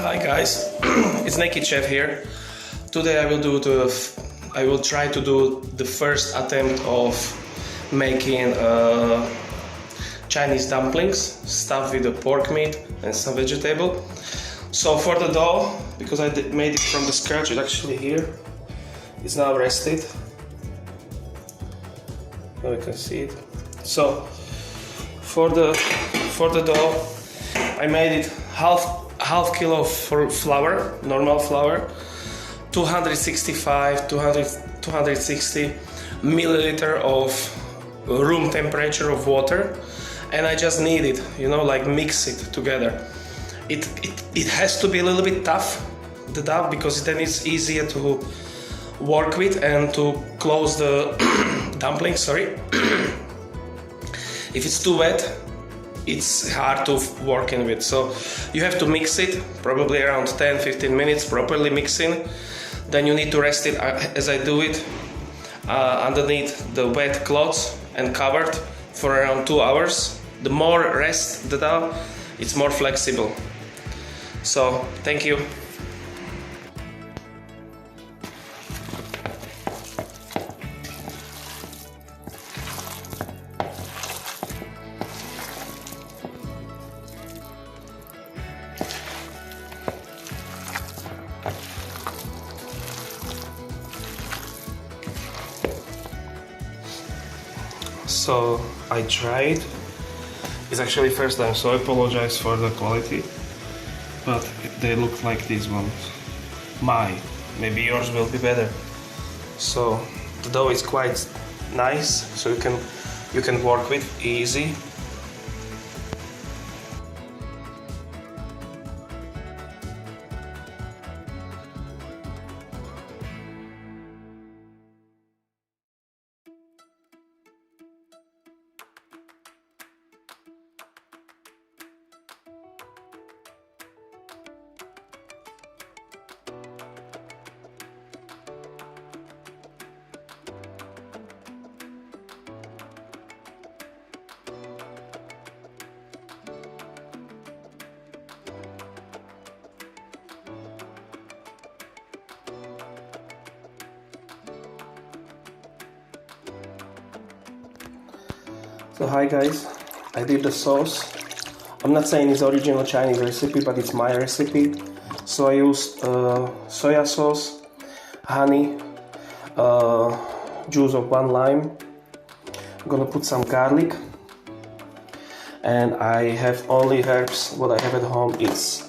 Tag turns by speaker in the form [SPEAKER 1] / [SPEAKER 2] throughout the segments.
[SPEAKER 1] Hi guys, it's Naked Chef here. Today I will try to do the first attempt of making Chinese dumplings stuffed with the pork meat and some vegetable. So for the dough, because I made it from the scratch, it's actually here. It's now rested. Now you can see it. So for the dough, I made it half kilo of flour, normal flour, 260 milliliter of room temperature of water, and I just knead it, like mix it together. It has to be a little bit tough, the dough, because then it's easier to work with and to close the dumpling, sorry. If it's too wet, it's hard to work in with, so you have to mix it probably around 10-15 minutes, properly mixing. Then you need to rest it, as I do it, underneath the wet cloths and covered for around 2 hours. The more rest the dough, it's more flexible. So thank you. So I tried. It's actually first time, so I apologize for the quality, but they look like these ones. Maybe yours will be better. So the dough is quite nice, so you can work with easy. So hi guys, I did the sauce. I'm not saying it's original Chinese recipe, but it's my recipe. So I used soya sauce, honey, juice of 1 lime. I'm gonna put some garlic, and I have only herbs. What I have at home is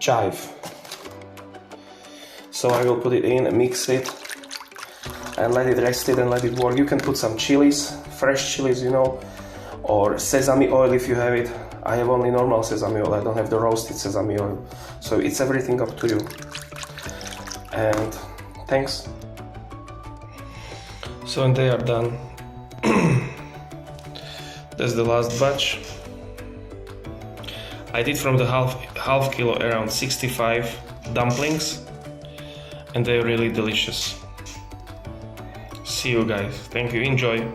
[SPEAKER 1] chive. So I will put it in and mix it and let it rest it and let it work. You can put some chilies, fresh chilies, or sesame oil if you have it. I have only normal sesame oil, I don't have the roasted sesame oil. So it's everything up to you. And thanks. So and they are done. That's the last batch. I did from the half kilo around 65 dumplings, and they're really delicious. See you guys. Thank you. Enjoy.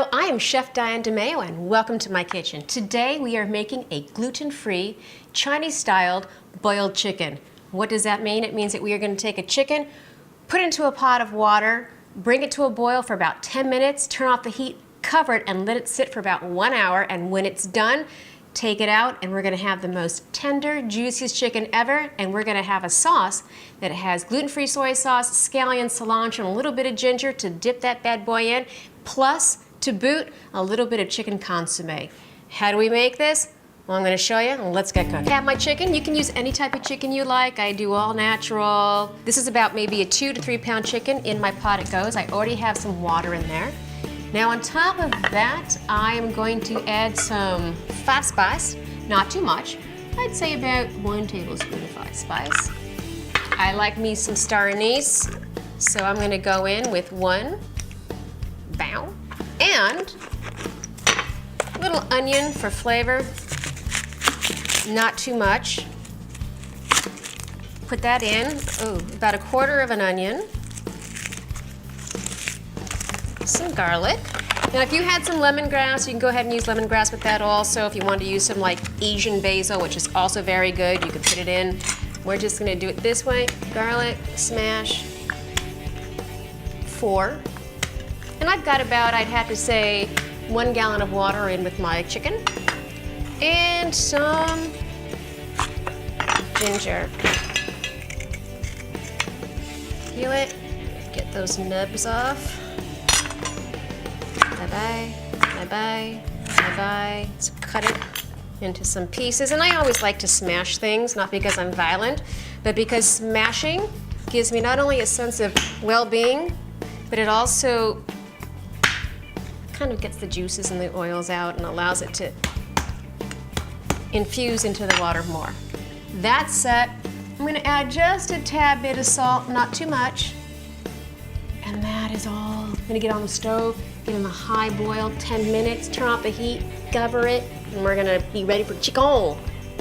[SPEAKER 2] Hello, I am Chef Diane DeMeo and welcome to my kitchen. Today we are making a gluten-free, Chinese-styled boiled chicken. What does that mean? It means that we are going to take a chicken, put it into a pot of water, bring it to a boil for about 10 minutes, turn off the heat, cover it, and let it sit for about 1 hour. And when it's done, take it out, and we're going to have the most tender, juiciest chicken ever. And we're going to have a sauce that has gluten-free soy sauce, scallion, cilantro, and a little bit of ginger to dip that bad boy in. Plus, to boot, a little bit of chicken consomme. How do we make this? Well, I'm going to show you, and let's get cooking. I have my chicken. You can use any type of chicken you like. I do all natural. This is about maybe a 2 to 3 pound chicken. In my pot it goes. I already have some water in there. Now on top of that, I am going to add some five spice, not too much. I'd say about 1 tablespoon of five spice. I like me some star anise, so I'm going to go in with 1 bow and a little onion for flavor, not too much. Put that in, about 1/4 of an onion. Some garlic. Now if you had some lemongrass, you can go ahead and use lemongrass with that also. If you want to use some like Asian basil, which is also very good, you can put it in. We're just going to do it this way. Garlic, smash, 4. And I've got about, I'd have to say, 1 gallon of water in with my chicken. And some ginger. Peel it, get those nubs off. Bye-bye, bye-bye, bye-bye. So cut it into some pieces. And I always like to smash things, not because I'm violent, but because smashing gives me not only a sense of well-being, but it also kind of gets the juices and the oils out and allows it to infuse into the water more. That's set. I'm going to add just a tad bit of salt, not too much. And that is all. I'm going to get on the stove, get in a high boil, 10 minutes, turn off the heat, cover it, and we're going to be ready for chicken.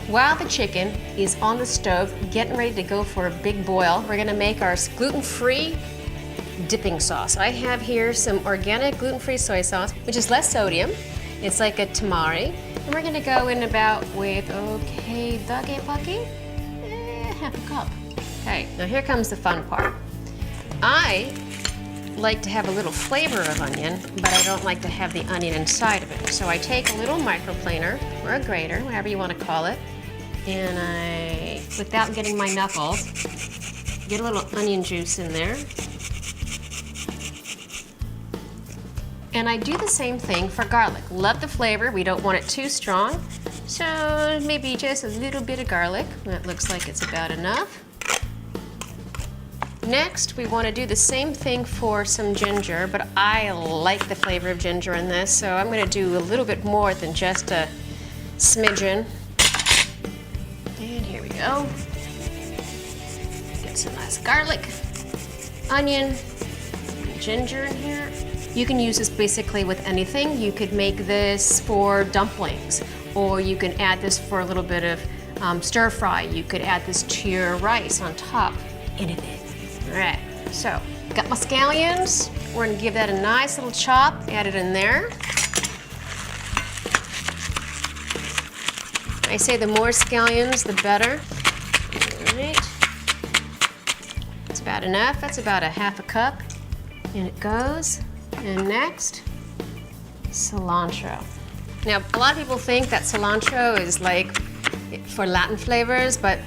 [SPEAKER 2] While the chicken is on the stove, getting ready to go for a big boil, we're going to make our gluten-free dipping sauce. I have here some organic gluten-free soy sauce, which is less sodium. It's like a tamari. And we're gonna go in about with, okay, doggy pucky, half a cup. Okay, now here comes the fun part. I like to have a little flavor of onion, but I don't like to have the onion inside of it. So I take a little microplaner, or a grater, whatever you want to call it, and I, without getting my knuckles, get a little onion juice in there. And I do the same thing for garlic. Love the flavor, we don't want it too strong. So maybe just a little bit of garlic. That looks like it's about enough. Next, we want to do the same thing for some ginger, but I like the flavor of ginger in this, so I'm going to do a little bit more than just a smidgen. And here we go. Get some nice garlic, onion, ginger in here. You can use this basically with anything. You could make this for dumplings, or you can add this for a little bit of stir fry. You could add this to your rice on top. Anything. All right, so got my scallions. We're gonna give that a nice little chop, add it in there. I say the more scallions, the better. All right, that's about enough. That's about a half a cup, and it goes. And next, cilantro. Now, a lot of people think that cilantro is like for Latin flavors, but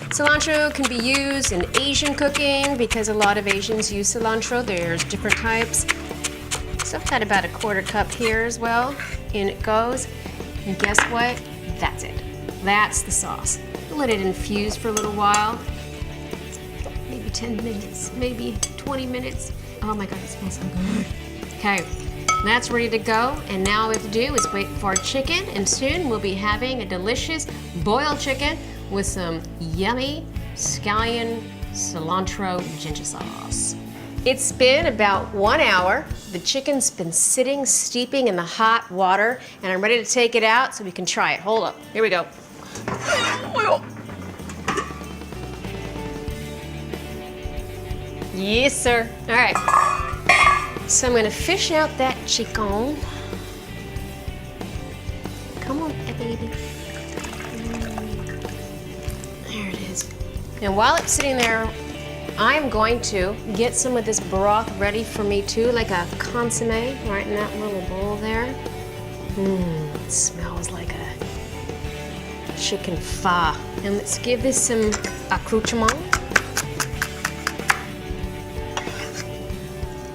[SPEAKER 2] cilantro can be used in Asian cooking because a lot of Asians use cilantro. There's different types. So I've got about a 1/4 cup here as well. In it goes. And guess what? That's it. That's the sauce. Let it infuse for a little while. Maybe 10 minutes, maybe 20 minutes. Oh my God, it smells so good. Okay, that's ready to go. And now all we have to do is wait for our chicken, and soon we'll be having a delicious boiled chicken with some yummy scallion cilantro ginger sauce. It's been about 1 hour. The chicken's been sitting, steeping in the hot water, and I'm ready to take it out so we can try it. Hold up, here we go. Yes, sir. All right. So I'm gonna fish out that chicken. Come on, baby. There it is. And while it's sitting there, I'm going to get some of this broth ready for me too, like a consomme right in that little bowl there. It smells like a chicken pho. And let's give this some accoutrement.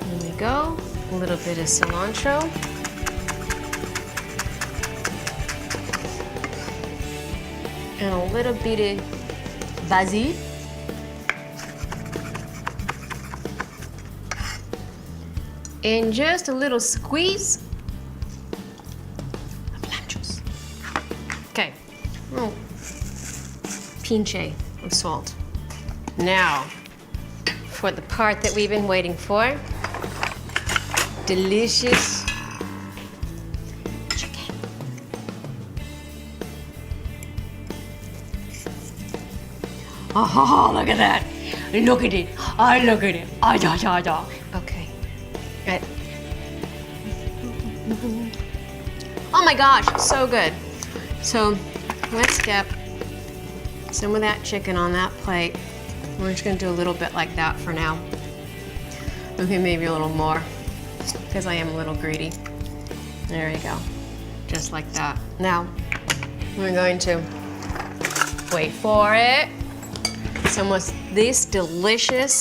[SPEAKER 2] There we go. A little bit of cilantro. And a little bit of basil. And just a little squeeze of lime juice. Okay, oh, pinche of salt. Now, for the part that we've been waiting for, delicious chicken. Oh, look at that. Look at it. I look at it. Okay. Right. Oh my gosh, so good. So let's get some of that chicken on that plate. We're just gonna do a little bit like that for now. Okay, maybe a little more, because I am a little greedy. There you go, just like that. Now, we're going to wait for it. Some of this delicious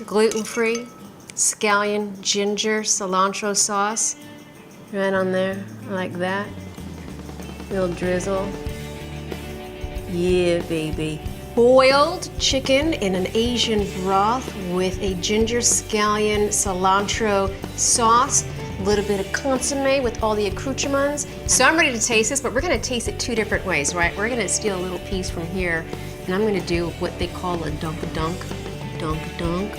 [SPEAKER 2] gluten-free scallion ginger cilantro sauce right on there, like that. Little drizzle. Yeah, baby. Boiled chicken in an Asian broth with a ginger scallion cilantro sauce, a little bit of consomme with all the accoutrements. So I'm ready to taste this, but we're gonna taste it two different ways, right? We're gonna steal a little piece from here, and I'm gonna do what they call a dunk-a-dunk. Dunk-a-dunk.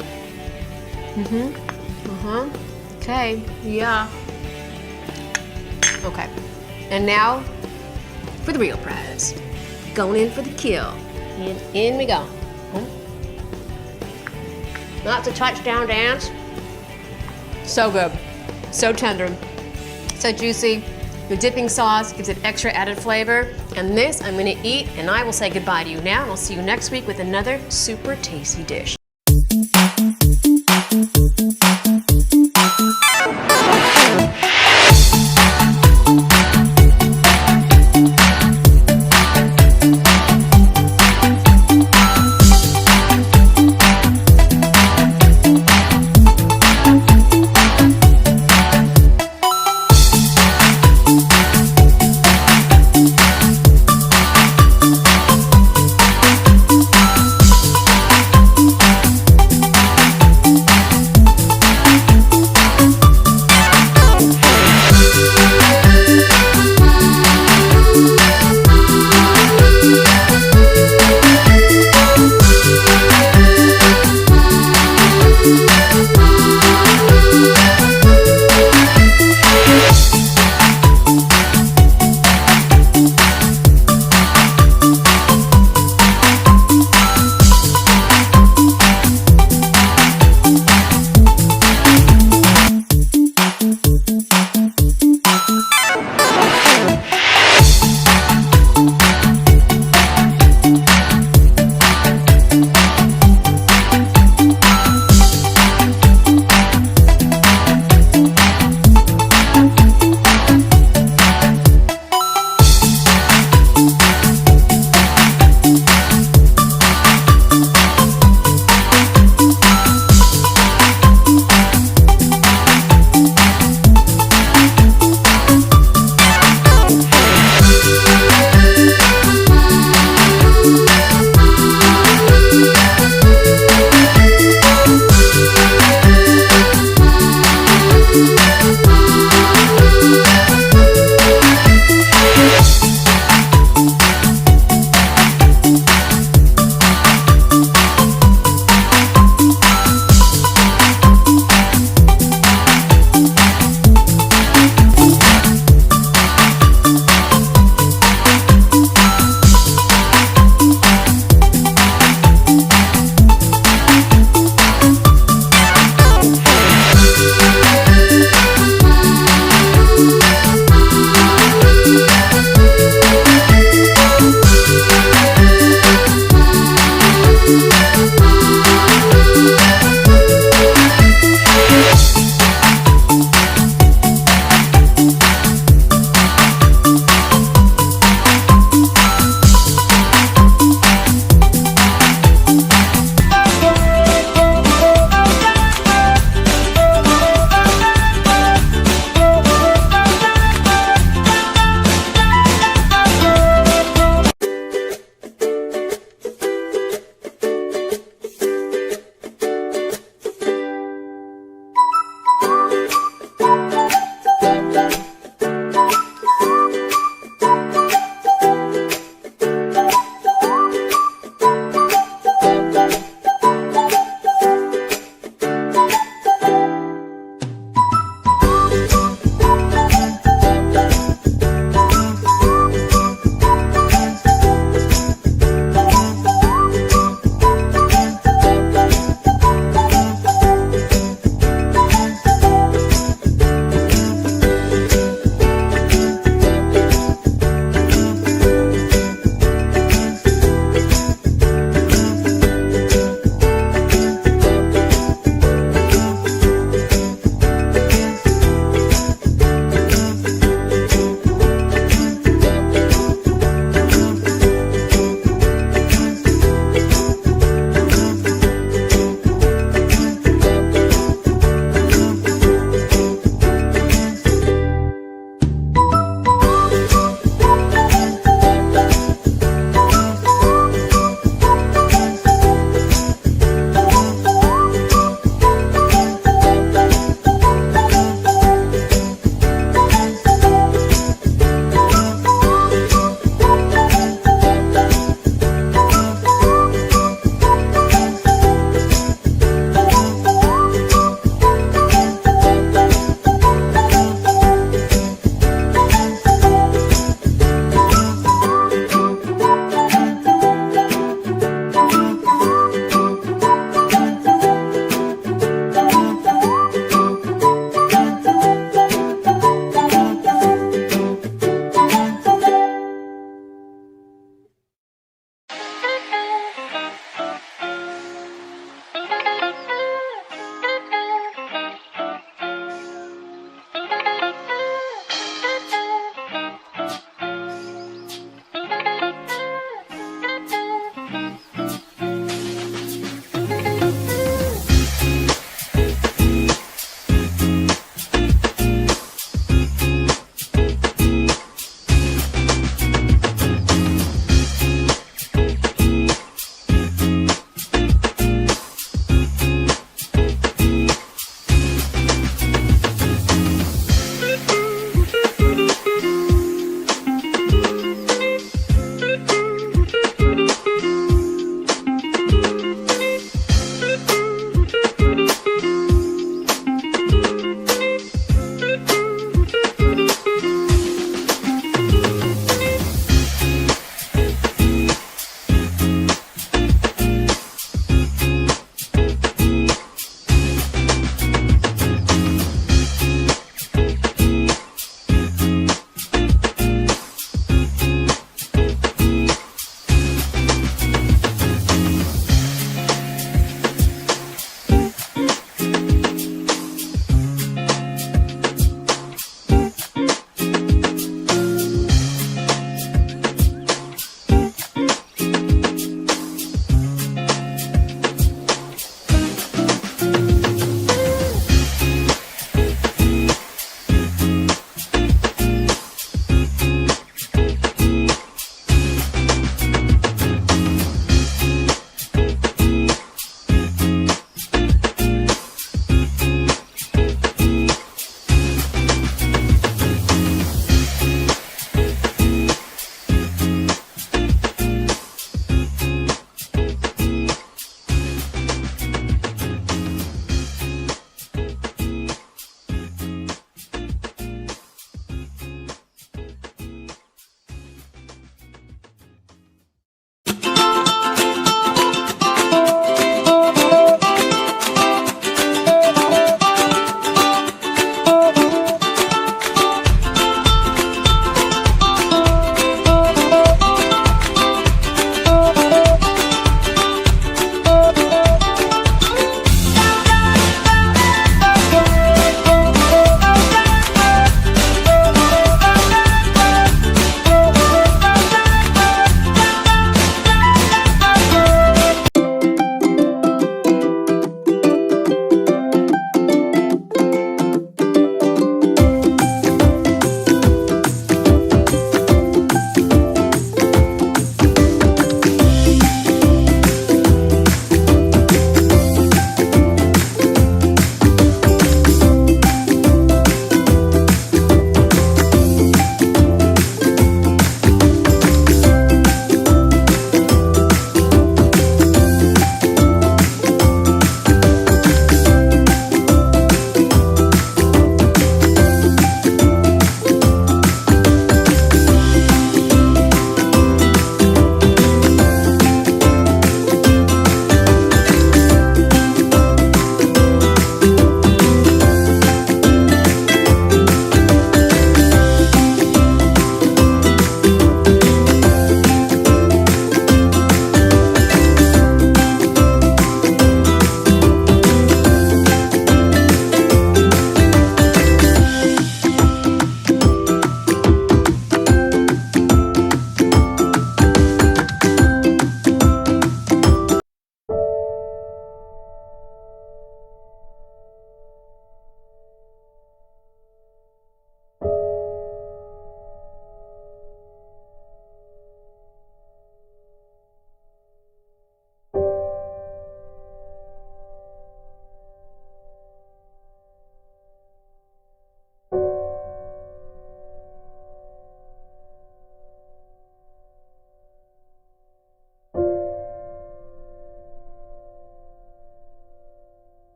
[SPEAKER 2] Okay, yeah. Okay, and now for the real prize. Going in for the kill. And in we go. Lots of touchdown dance. So good, so tender, so juicy. The dipping sauce gives it extra added flavor. And this I'm gonna eat, and I will say goodbye to you now, and I'll see you next week with another super tasty dish.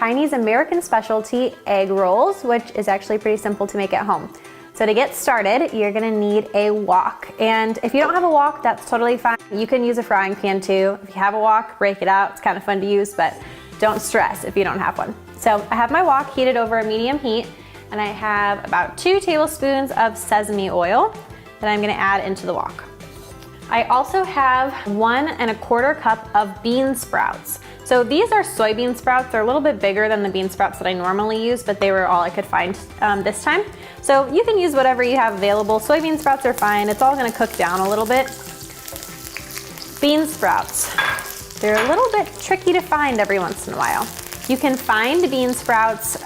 [SPEAKER 3] Chinese American specialty egg rolls, which is actually pretty simple to make at home. So to get started, you're gonna need a wok. And if you don't have a wok, that's totally fine. You can use a frying pan too. If you have a wok, break it out. It's kind of fun to use, but don't stress if you don't have one. So I have my wok heated over a medium heat, and I have about 2 tablespoons of sesame oil that I'm gonna add into the wok. I also have 1 1/4 cup of bean sprouts. So these are soybean sprouts. They're a little bit bigger than the bean sprouts that I normally use, but they were all I could find this time. So you can use whatever you have available. Soybean sprouts are fine. It's all gonna cook down a little bit. Bean sprouts. They're a little bit tricky to find every once in a while. You can find bean sprouts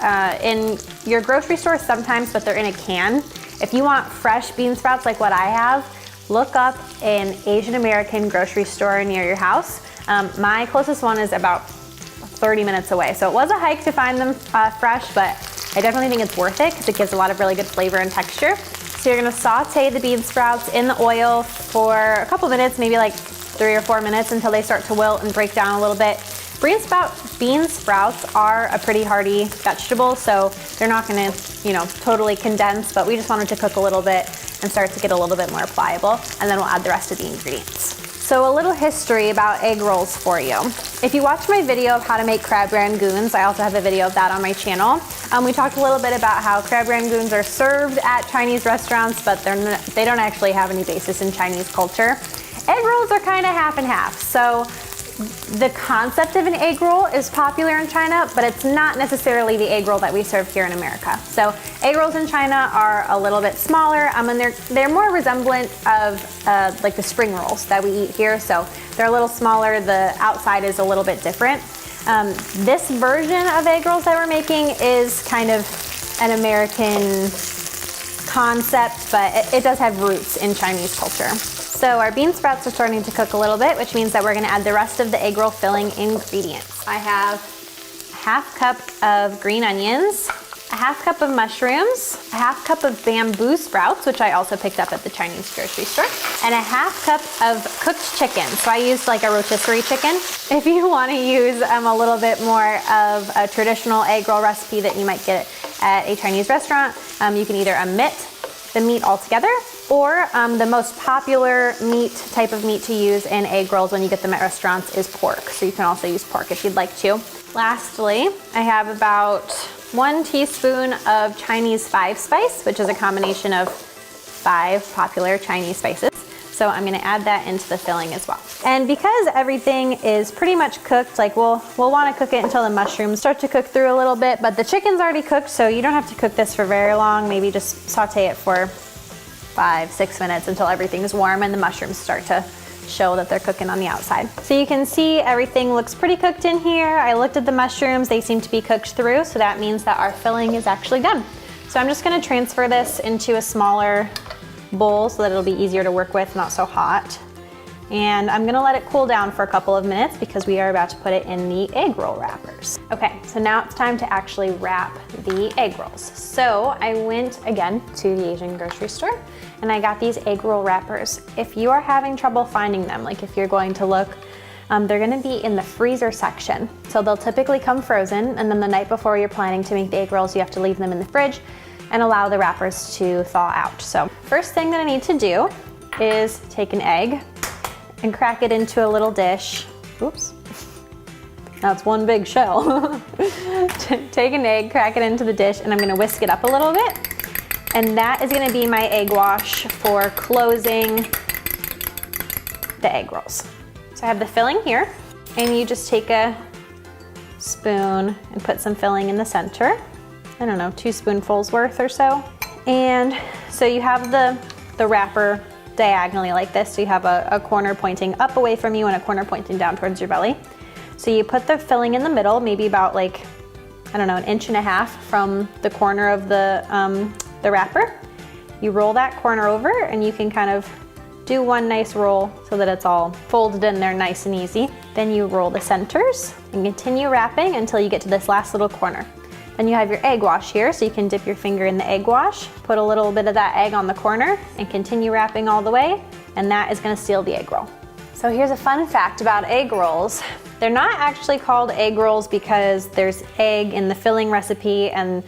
[SPEAKER 3] in your grocery store sometimes, but they're in a can. If you want fresh bean sprouts like what I have, look up an Asian American grocery store near your house. My closest one is about 30 minutes away. So it was a hike to find them fresh, but I definitely think it's worth it because it gives a lot of really good flavor and texture. So you're gonna saute the bean sprouts in the oil for a couple minutes, maybe like 3 or 4 minutes until they start to wilt and break down a little bit. Bean sprouts are a pretty hardy vegetable, so they're not gonna, totally condense, but we just want it to cook a little bit and start to get a little bit more pliable, and then we'll add the rest of the ingredients. So a little history about egg rolls for you. If you watch my video of how to make crab rangoons, I also have a video of that on my channel. We talked a little bit about how crab rangoons are served at Chinese restaurants, but they don't actually have any basis in Chinese culture. Egg rolls are kind of half and half. So the concept of an egg roll is popular in China, but it's not necessarily the egg roll that we serve here in America. So egg rolls in China are a little bit smaller, and they're more resemblant of like the spring rolls that we eat here. So they're a little smaller, the outside is a little bit different. This version of egg rolls that we're making is kind of an American concept, but it does have roots in Chinese culture. So our bean sprouts are starting to cook a little bit, which means that we're gonna add the rest of the egg roll filling ingredients. I have a 1/2 cup of green onions, a 1/2 cup of mushrooms, a 1/2 cup of bamboo sprouts, which I also picked up at the Chinese grocery store, and a 1/2 cup of cooked chicken. So I used like a rotisserie chicken. If you wanna use a little bit more of a traditional egg roll recipe that you might get at a Chinese restaurant, you can either omit the meat altogether, or the most popular type of meat to use in egg rolls when you get them at restaurants is pork. So you can also use pork if you'd like to. Lastly, I have about 1 teaspoon of Chinese 5 spice, which is a combination of 5 popular Chinese spices. So I'm gonna add that into the filling as well. And because everything is pretty much cooked, like we'll wanna cook it until the mushrooms start to cook through a little bit, but the chicken's already cooked, so you don't have to cook this for very long. Maybe just saute it for 5-6 minutes until everything's warm and the mushrooms start to show that they're cooking on the outside. So you can see everything looks pretty cooked in here. I looked at the mushrooms, they seem to be cooked through, so that means that our filling is actually done. So I'm just gonna transfer this into a smaller bowl so that it'll be easier to work with, not so hot. And I'm gonna let it cool down for a couple of minutes because we are about to put it in the egg roll wrappers. Okay, so now it's time to actually wrap the egg rolls. So I went again to the Asian grocery store and I got these egg roll wrappers. If you are having trouble finding them, like if you're going to look, they're gonna be in the freezer section. So they'll typically come frozen, and then the night before you're planning to make the egg rolls, you have to leave them in the fridge and allow the wrappers to thaw out. So first thing that I need to do is take an egg and crack it into a little dish. Oops, that's one big shell. Take an egg, crack it into the dish, and I'm gonna whisk it up a little bit. And that is gonna be my egg wash for closing the egg rolls. So I have the filling here, and you just take a spoon and put some filling in the center. I don't know, 2 spoonfuls worth or so. And so you have the wrapper diagonally like this. So you have a corner pointing up away from you and a corner pointing down towards your belly. So you put the filling in the middle, maybe about like, I don't know, 1.5 inches from the corner of the wrapper. You roll that corner over and you can kind of do one nice roll so that it's all folded in there nice and easy. Then you roll the centers and continue wrapping until you get to this last little corner. Then you have your egg wash here, so you can dip your finger in the egg wash, put a little bit of that egg on the corner, and continue wrapping all the way, and that is gonna seal the egg roll. So here's a fun fact about egg rolls. They're not actually called egg rolls because there's egg in the filling recipe, and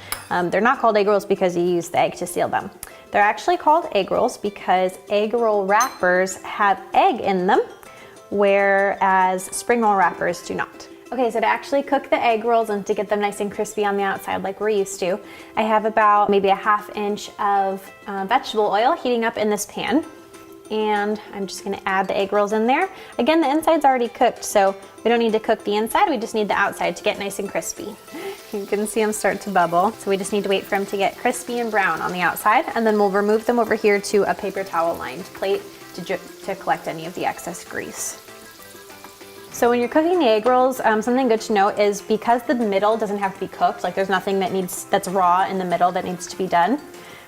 [SPEAKER 3] they're not called egg rolls because you use the egg to seal them. They're actually called egg rolls because egg roll wrappers have egg in them, whereas spring roll wrappers do not. Okay, so to actually cook the egg rolls and to get them nice and crispy on the outside like we're used to, I have about maybe a 1/2 inch of vegetable oil heating up in this pan. And I'm just gonna add the egg rolls in there. Again, the inside's already cooked, so we don't need to cook the inside, we just need the outside to get nice and crispy. You can see them start to bubble, so we just need to wait for them to get crispy and brown on the outside, and then we'll remove them over here to a paper towel lined plate to collect any of the excess grease. So when you're cooking the egg rolls, something good to note is because the middle doesn't have to be cooked, like there's nothing that's raw in the middle that needs to be done,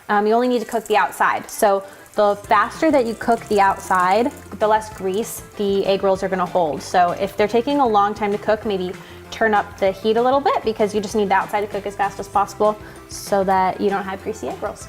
[SPEAKER 3] you only need to cook the outside. So the faster that you cook the outside, the less grease the egg rolls are gonna hold. So if they're taking a long time to cook, maybe turn up the heat a little bit because you just need the outside to cook as fast as possible so that you don't have greasy egg rolls.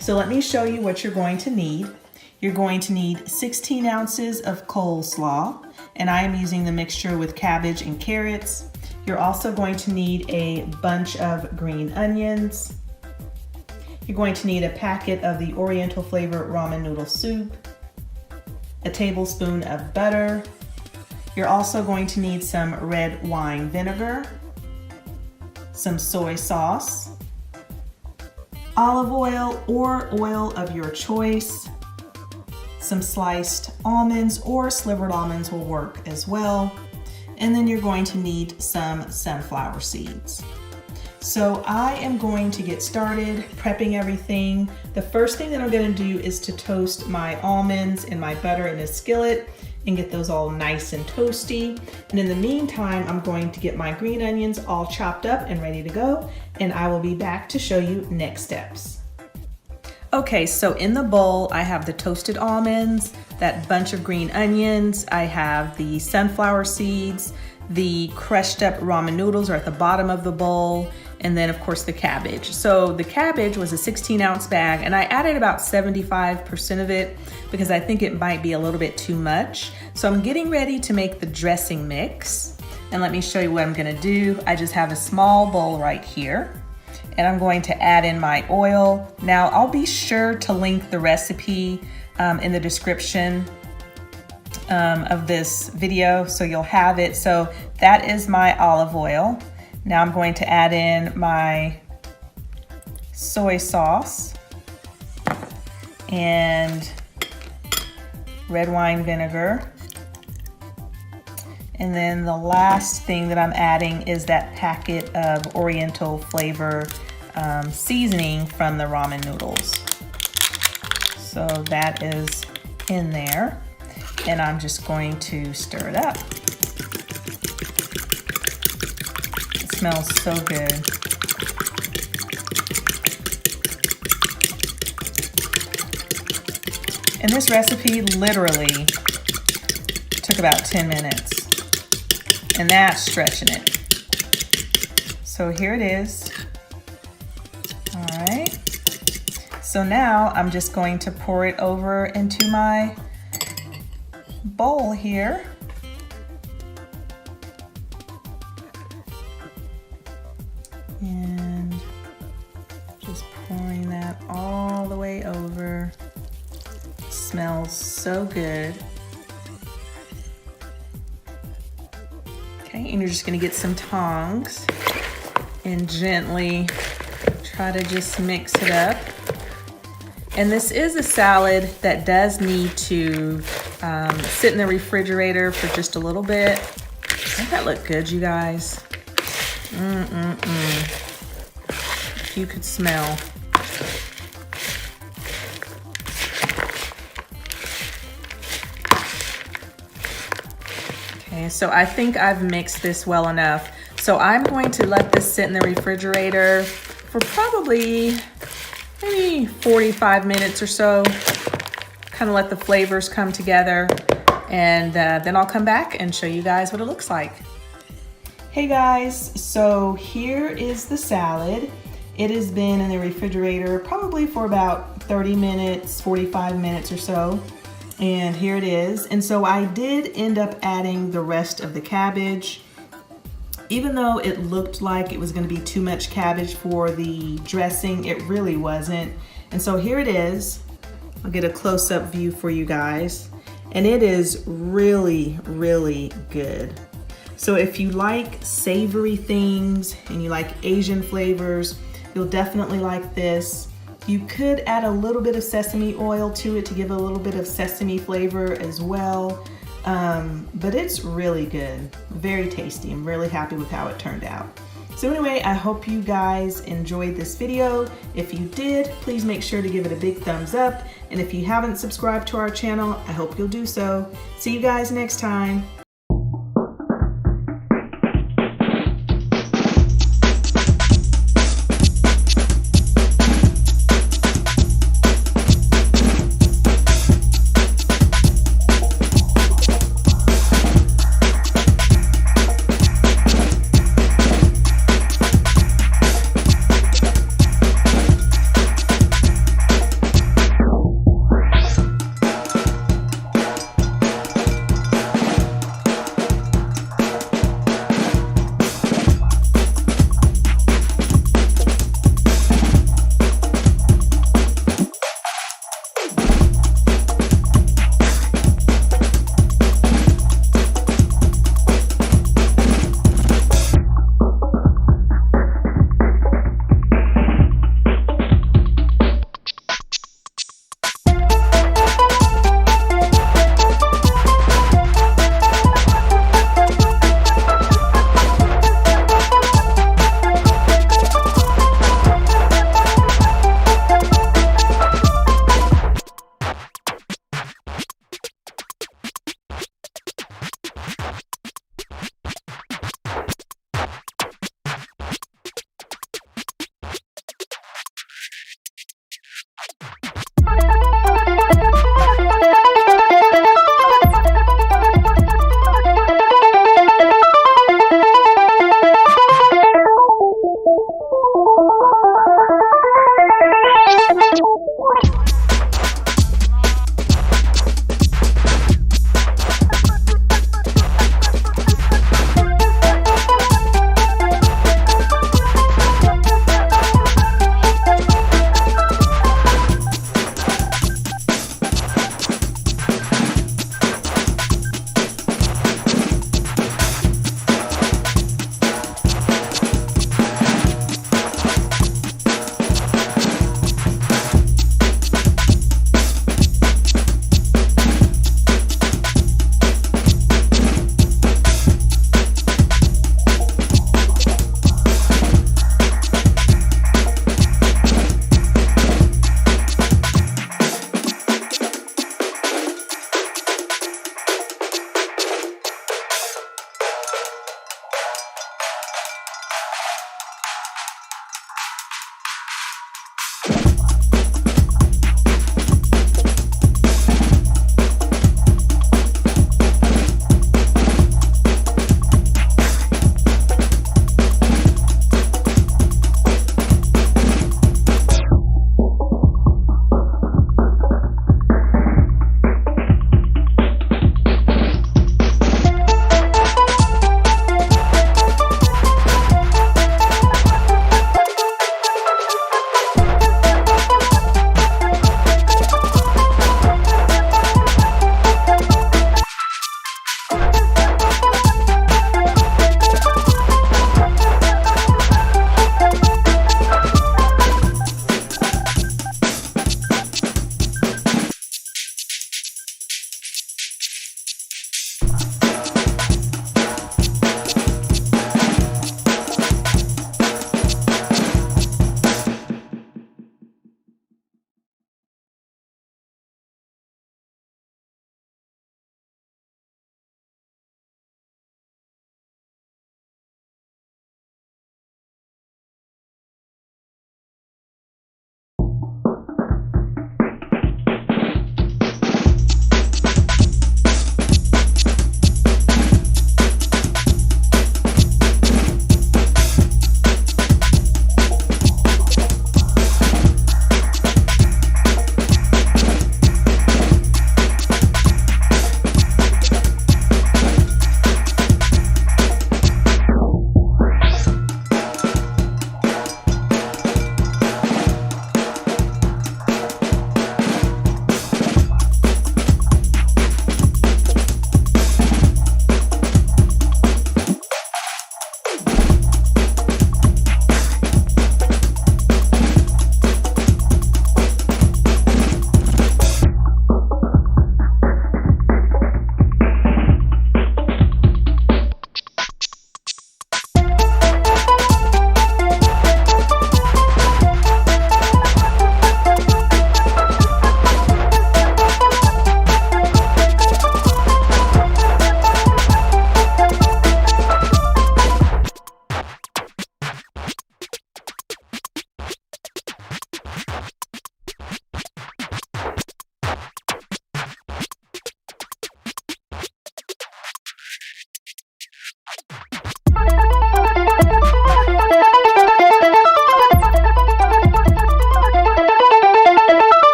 [SPEAKER 4] So let me show you what you're going to need. You're going to need 16 ounces of coleslaw, and I am using the mixture with cabbage and carrots. You're also going to need a bunch of green onions. You're going to need a packet of the Oriental flavor ramen noodle soup, a tablespoon of butter. You're also going to need some red wine vinegar, some soy sauce, olive oil or oil of your choice, some sliced almonds or slivered almonds will work as well, and then you're going to need some sunflower seeds. So I am going to get started prepping everything. The first thing that I'm going to do is to toast my almonds and my butter in a skillet and get those all nice and toasty. And in the meantime, I'm going to get my green onions all chopped up and ready to go, and I will be back to show you next steps. Okay, so in the bowl, I have the toasted almonds, that bunch of green onions, I have the sunflower seeds, the crushed up ramen noodles are at the bottom of the bowl, and then of course the cabbage. So the cabbage was a 16-ounce bag, and I added about 75% of it because I think it might be a little bit too much. So I'm getting ready to make the dressing mix, and let me show you what I'm gonna do. I just have a small bowl right here, and I'm going to add in my oil. Now I'll be sure to link the recipe in the description of this video, so you'll have it. So that is my olive oil. Now I'm going to add in my soy sauce and red wine vinegar. And then the last thing that I'm adding is that packet of Oriental flavor seasoning from the ramen noodles. So that is in there, and I'm just going to stir it up. It smells so good. And this recipe literally took about 10 minutes, and that's stretching it. So here it is. All right. So now I'm just going to pour it over into my bowl here. And just pouring that all the way over. Smells so good. Okay, and you're just gonna get some tongs and gently try to just mix it up. And this is a salad that does need to sit in the refrigerator for just a little bit. Doesn't that look good, you guys? If you could smell. Okay, so I think I've mixed this well enough. So I'm going to let this sit in the refrigerator for probably maybe 45 minutes or so. Kind of let the flavors come together, and then I'll come back and show you guys what it looks like. Hey guys, so here is the salad. It has been in the refrigerator probably for about 30 minutes, 45 minutes or so. And here it is. And so I did end up adding the rest of the cabbage. Even though it looked like it was gonna be too much cabbage for the dressing, it really wasn't. And so here it is. I'll get a close-up view for you guys. And it is really, really good. So if you like savory things and you like Asian flavors, you'll definitely like this. You could add a little bit of sesame oil to it to give a little bit of sesame flavor as well. But it's really good, very tasty. I'm really happy with how it turned out. So anyway, I hope you guys enjoyed this video. If you did, please make sure to give it a big thumbs up. And if you haven't subscribed to our channel, I hope you'll do so. See you guys next time.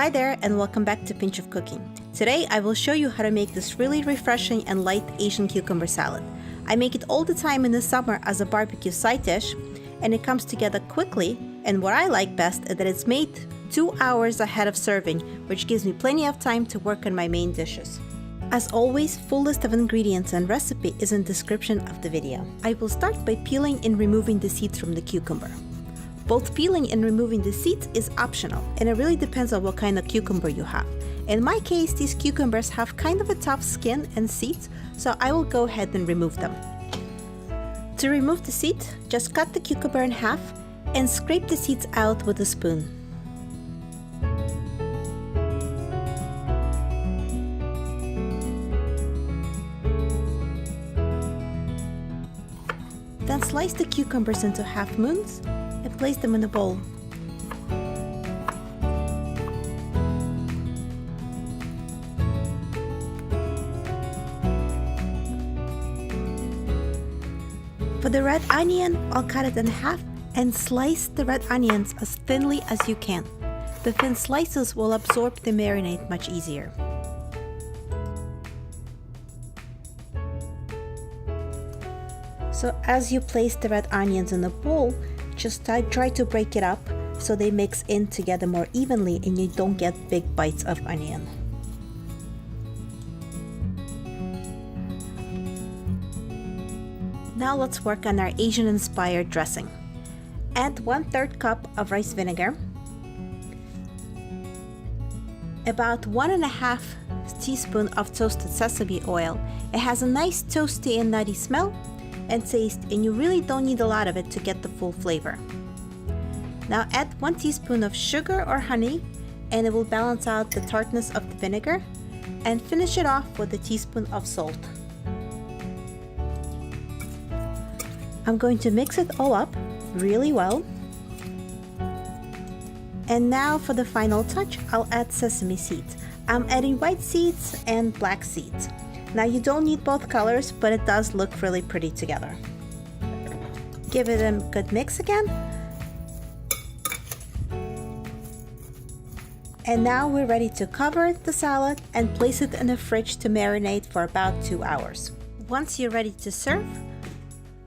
[SPEAKER 5] Hi there and welcome back to Pinch of Cooking. Today I will show you how to make this really refreshing and light Asian cucumber salad. I make it all the time in the summer as a barbecue side dish, and it comes together quickly, and what I like best is that it's made 2 hours ahead of serving, which gives me plenty of time to work on my main dishes. As always, full list of ingredients and recipe is in the description of the video. I will start by peeling and removing the seeds from the cucumber. Both peeling and removing the seeds is optional, and it really depends on what kind of cucumber you have. In my case, these cucumbers have kind of a tough skin and seeds, so I will go ahead and remove them. To remove the seed, just cut the cucumber in half and scrape the seeds out with a spoon. Then slice the cucumbers into half moons and place them in a bowl. For the red onion, I'll cut it in half and slice the red onions as thinly as you can. The thin slices will absorb the marinade much easier. So as you place the red onions in the bowl, just try to break it up so they mix in together more evenly and you don't get big bites of onion. Now let's work on our Asian-inspired dressing. Add 1/3 cup of rice vinegar, about 1.5 teaspoon of toasted sesame oil. It has a nice toasty and nutty smell and taste, and you really don't need a lot of it to get the full flavor. Now add 1 teaspoon of sugar or honey, and it will balance out the tartness of the vinegar, and finish it off with a teaspoon of salt. I'm going to mix it all up really well. And now for the final touch, I'll add sesame seeds. I'm adding white seeds and black seeds. Now you don't need both colors, but it does look really pretty together. Give it a good mix again. And now we're ready to cover the salad and place it in the fridge to marinate for about 2 hours. Once you're ready to serve,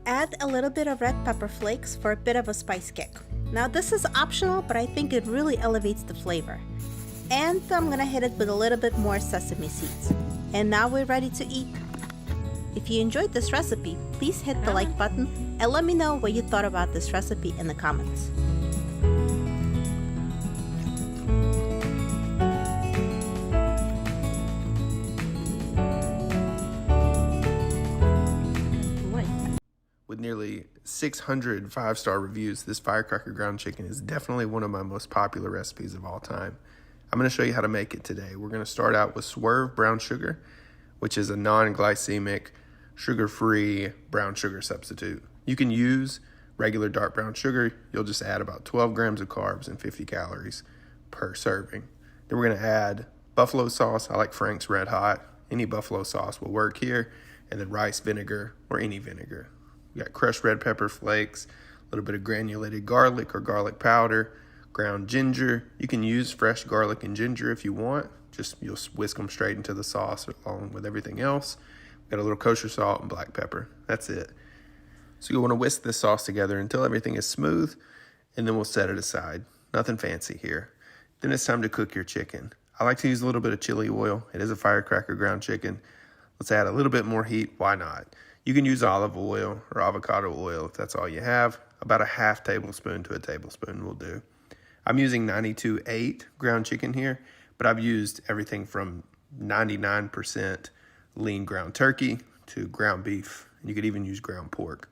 [SPEAKER 5] add a little bit of red pepper flakes for a bit of a spice kick. Now this is optional, but I think it really elevates the flavor. And I'm gonna hit it with a little bit more sesame seeds. And now we're ready to eat. If you enjoyed this recipe, please hit the like button and let me know what you thought about this recipe in the comments.
[SPEAKER 6] With nearly 600 5-star reviews, this firecracker ground chicken is definitely one of my most popular recipes of all time. I'm going to show you how to make it today. We're going to start out with Swerve brown sugar, which is a non-glycemic, sugar-free brown sugar substitute. You can use regular dark brown sugar. You'll just add about 12 grams of carbs and 50 calories per serving. Then we're going to add buffalo sauce. I like Frank's Red Hot. Any buffalo sauce will work here. And then rice vinegar or any vinegar. We got crushed red pepper flakes, a little bit of granulated garlic or garlic powder, ground ginger. You can use fresh garlic and ginger if you want. Just you'll whisk them straight into the sauce along with everything else. We've got a little kosher salt and black pepper. That's it. So you'll want to whisk this sauce together until everything is smooth, and then we'll set it aside. Nothing fancy here. Then it's time to cook your chicken. I like to use a little bit of chili oil. It is a firecracker ground chicken. Let's add a little bit more heat. Why not? You can use olive oil or avocado oil if that's all you have. About a half tablespoon to a tablespoon will do. I'm using 92.8 ground chicken here, but I've used everything from 99% lean ground turkey to ground beef. You could even use ground pork.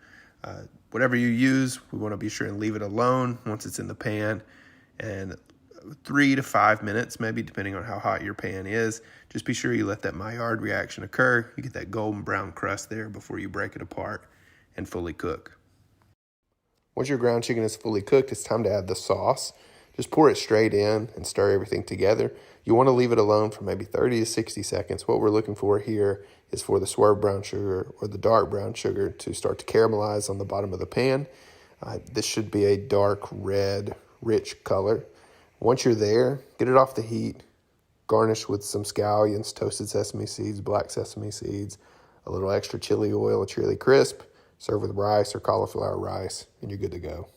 [SPEAKER 6] Whatever you use, we want to be sure and leave it alone once it's in the pan. And 3 to 5 minutes, maybe, depending on how hot your pan is. Just be sure you let that Maillard reaction occur. You get that golden brown crust there before you break it apart and fully cook. Once your ground chicken is fully cooked, it's time to add the sauce. Just pour it straight in and stir everything together. You want to leave it alone for maybe 30 to 60 seconds. What we're looking for here is for the Swerve brown sugar or the dark brown sugar to start to caramelize on the bottom of the pan. This should be a dark red, rich color. Once you're there, get it off the heat. Garnish with some scallions, toasted sesame seeds, black sesame seeds, a little extra chili oil, a chili crisp. Serve with rice or cauliflower rice, and you're good to go.